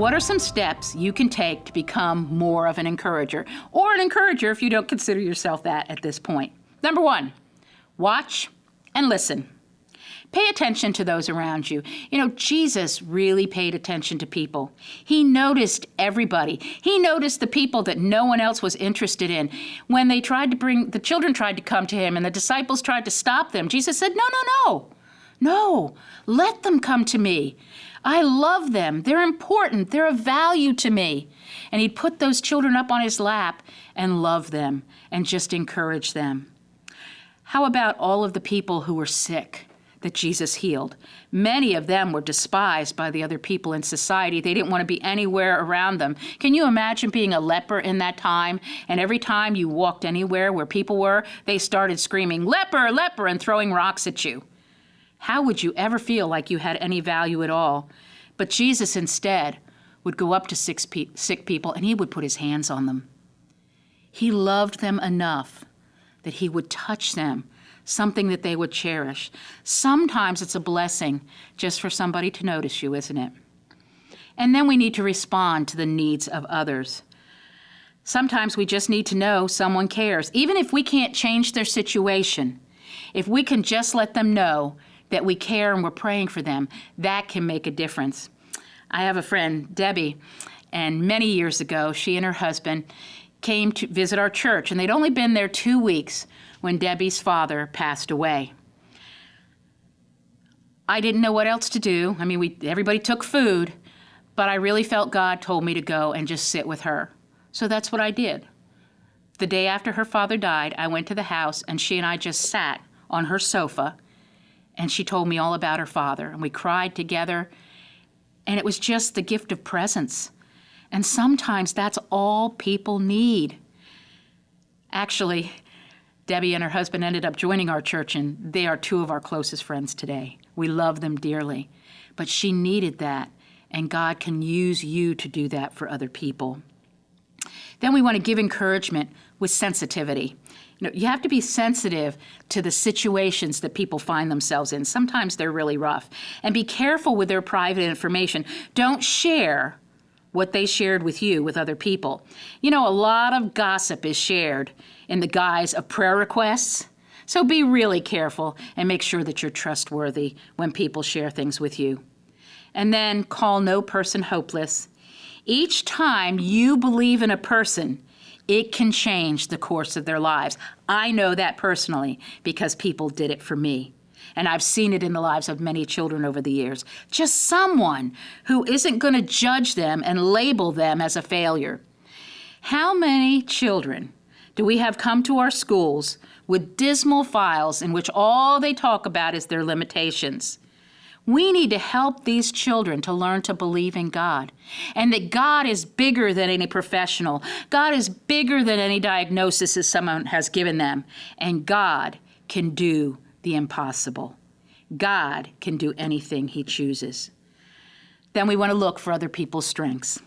What are some steps you can take to become more of an encourager, or an encourager if you don't consider yourself that at this point? Number 1, watch and listen. Pay attention to those around you. You know, Jesus really paid attention to people. He noticed everybody. He noticed the people that no one else was interested in. When the children tried to come to him and the disciples tried to stop them, Jesus said, No, let them come to me. I love them. They're important. They're of value to me. And he'd put those children up on his lap and love them and just encourage them. How about all of the people who were sick that Jesus healed? Many of them were despised by the other people in society. They didn't want to be anywhere around them. Can you imagine being a leper in that time? And every time you walked anywhere where people were, they started screaming, "Leper, leper," and throwing rocks at you. How would you ever feel like you had any value at all? But Jesus instead would go up to sick people and he would put his hands on them. He loved them enough that he would touch them, something that they would cherish. Sometimes it's a blessing just for somebody to notice you, isn't it? And then we need to respond to the needs of others. Sometimes we just need to know someone cares. Even if we can't change their situation, if we can just let them know that we care and we're praying for them, that can make a difference. I have a friend, Debbie, and many years ago, she and her husband came to visit our church, and they'd only been there 2 weeks when Debbie's father passed away. I didn't know what else to do. I mean, everybody took food, but I really felt God told me to go and just sit with her. So that's what I did. The day after her father died, I went to the house, and she and I just sat on her sofa, and she told me all about her father, and we cried together, and it was just the gift of presence. And sometimes that's all people need. Actually, Debbie and her husband ended up joining our church, and they are 2 of our closest friends today. We love them dearly. But she needed that, and God can use you to do that for other people. Then we want to give encouragement with sensitivity. You have to be sensitive to the situations that people find themselves in. Sometimes they're really rough. And be careful with their private information. Don't share what they shared with you with other people. You know, a lot of gossip is shared in the guise of prayer requests. So be really careful and make sure that you're trustworthy when people share things with you. And then call no person hopeless. Each time you believe in a person, it can change the course of their lives. I know that personally because people did it for me. And I've seen it in the lives of many children over the years. Just someone who isn't going to judge them and label them as a failure. How many children do we have come to our schools with dismal files in which all they talk about is their limitations? We need to help these children to learn to believe in God, and that God is bigger than any professional. God is bigger than any diagnosis that someone has given them, and God can do the impossible. God can do anything he chooses. Then we want to look for other people's strengths.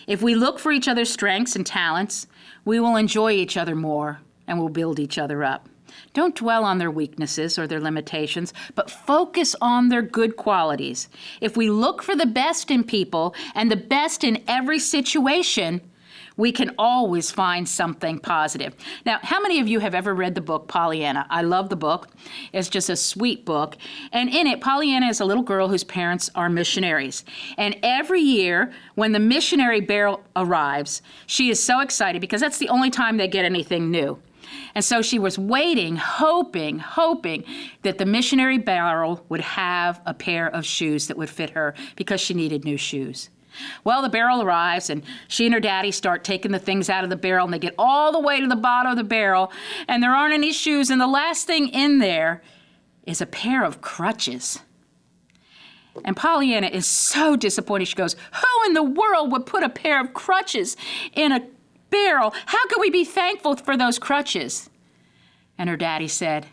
If we look for each other's strengths and talents, we will enjoy each other more and will build each other up. Don't dwell on their weaknesses or their limitations, but focus on their good qualities. If we look for the best in people and the best in every situation, we can always find something positive. Now, how many of you have ever read the book Pollyanna? I love the book. It's just a sweet book. And in it, Pollyanna is a little girl whose parents are missionaries. And every year, when the missionary barrel arrives, she is so excited because that's the only time they get anything new. And so she was waiting, hoping that the missionary barrel would have a pair of shoes that would fit her because she needed new shoes. Well, the barrel arrives, and she and her daddy start taking the things out of the barrel, and they get all the way to the bottom of the barrel, and there aren't any shoes, and the last thing in there is a pair of crutches. And Pollyanna is so disappointed. She goes, "Who in the world would put a pair of crutches in a barrel? How can we be thankful for those crutches?" And her daddy said,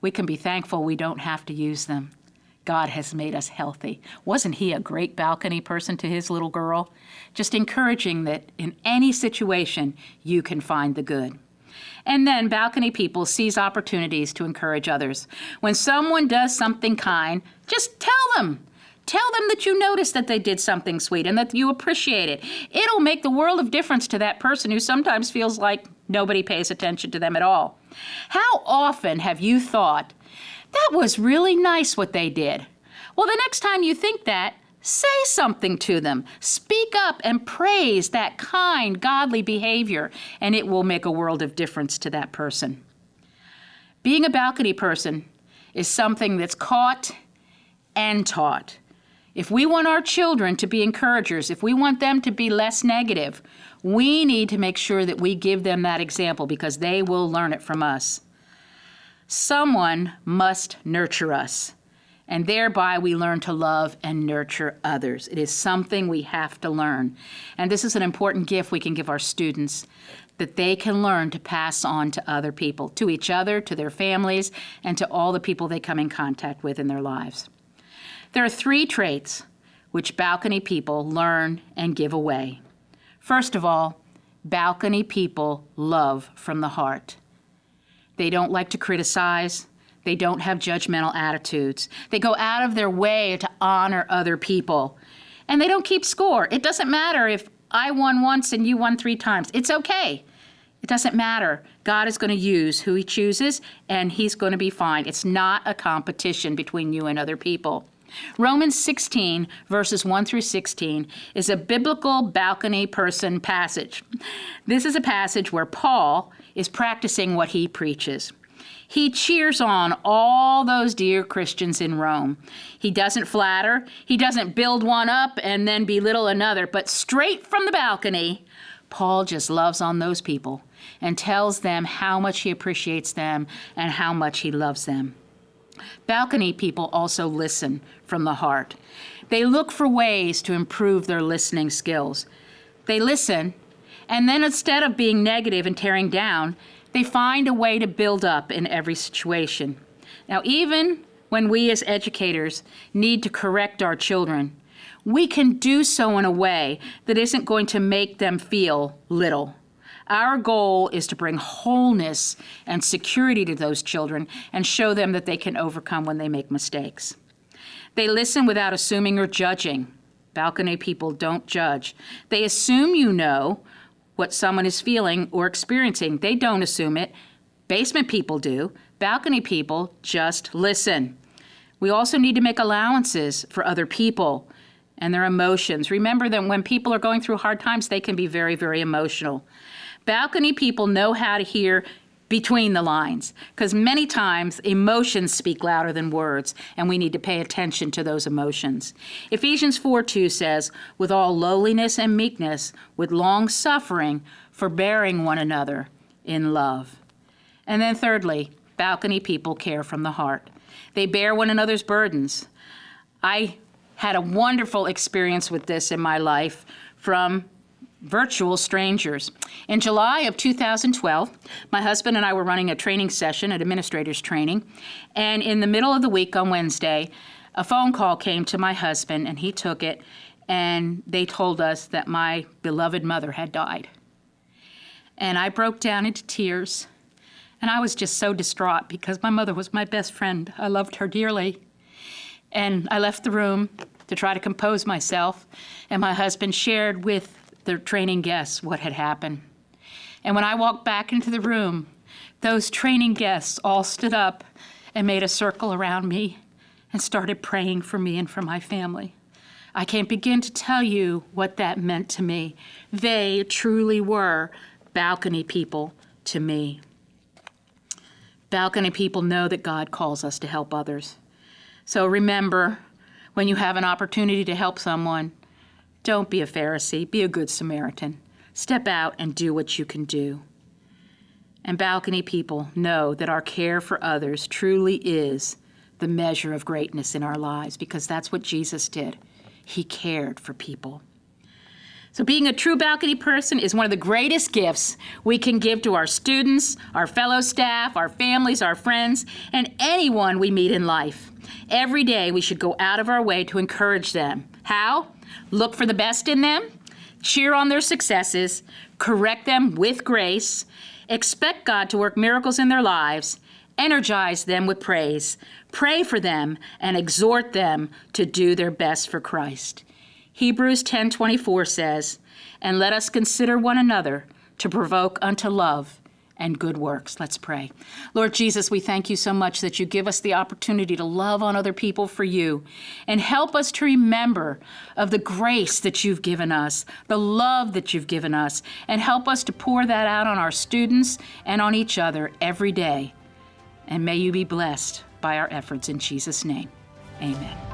"We can be thankful we don't have to use them. God has made us healthy." Wasn't he a great balcony person to his little girl? Just encouraging that in any situation, you can find the good. And then balcony people seize opportunities to encourage others. When someone does something kind, just tell them. Tell them that you noticed that they did something sweet and that you appreciate it. It'll make the world of difference to that person who sometimes feels like nobody pays attention to them at all. How often have you thought, that was really nice what they did? Well, the next time you think that, say something to them. Speak up and praise that kind, godly behavior, and it will make a world of difference to that person. Being a balcony person is something that's caught and taught. If we want our children to be encouragers, if we want them to be less negative, we need to make sure that we give them that example because they will learn it from us. Someone must nurture us, and thereby we learn to love and nurture others. It is something we have to learn. And this is an important gift we can give our students, that they can learn to pass on to other people, to each other, to their families, and to all the people they come in contact with in their lives. There are 3 traits which balcony people learn and give away. First of all, balcony people love from the heart. They don't like to criticize. They don't have judgmental attitudes. They go out of their way to honor other people. And they don't keep score. It doesn't matter if I won once and you won 3 times. It's okay. It doesn't matter. God is going to use who he chooses, and he's going to be fine. It's not a competition between you and other people. Romans 16, verses 1 through 16, is a biblical balcony person passage. This is a passage where Paul is practicing what he preaches. He cheers on all those dear Christians in Rome. He doesn't flatter. He doesn't build one up and then belittle another, but straight from the balcony, Paul just loves on those people and tells them how much he appreciates them and how much he loves them. Balcony people also listen from the heart. They look for ways to improve their listening skills. They listen, and then instead of being negative and tearing down, they find a way to build up in every situation. Now, even when we as educators need to correct our children, we can do so in a way that isn't going to make them feel little. Our goal is to bring wholeness and security to those children and show them that they can overcome when they make mistakes. They listen without assuming or judging. Balcony people don't judge. They assume you know what someone is feeling or experiencing. They don't assume it. Basement people do. Balcony people just listen. We also need to make allowances for other people and their emotions. Remember that when people are going through hard times, they can be very, very emotional. Balcony people know how to hear between the lines, because many times emotions speak louder than words, and we need to pay attention to those emotions. Ephesians 4:2 says, with all lowliness and meekness, with long suffering, forbearing one another in love. And then thirdly, balcony people care from the heart. They bear one another's burdens. I had a wonderful experience with this in my life from virtual strangers. In July of 2012, my husband and I were running a training session, an administrator's training, and in the middle of the week on Wednesday, a phone call came to my husband, and he took it, and they told us that my beloved mother had died. And I broke down into tears, and I was just so distraught because my mother was my best friend. I loved her dearly. And I left the room to try to compose myself, and my husband shared with the training guests what had happened. And when I walked back into the room, those training guests all stood up and made a circle around me and started praying for me and for my family. I can't begin to tell you what that meant to me. They truly were balcony people to me. Balcony people know that God calls us to help others. So remember, when you have an opportunity to help someone, don't be a Pharisee, be a good Samaritan. Step out and do what you can do. And balcony people know that our care for others truly is the measure of greatness in our lives, because that's what Jesus did. He cared for people. So being a true balcony person is one of the greatest gifts we can give to our students, our fellow staff, our families, our friends, and anyone we meet in life. Every day we should go out of our way to encourage them. How? Look for the best in them, cheer on their successes, correct them with grace, expect God to work miracles in their lives, energize them with praise, Pray for them and exhort them to do their best for Christ. Hebrews 10:24 says, "And let us consider one another to provoke unto love and good works." Let's pray. Lord Jesus, we thank you so much that you give us the opportunity to love on other people for you, and help us to remember of the grace that you've given us, the love that you've given us, and help us to pour that out on our students and on each other every day. And may you be blessed by our efforts in Jesus' name. Amen.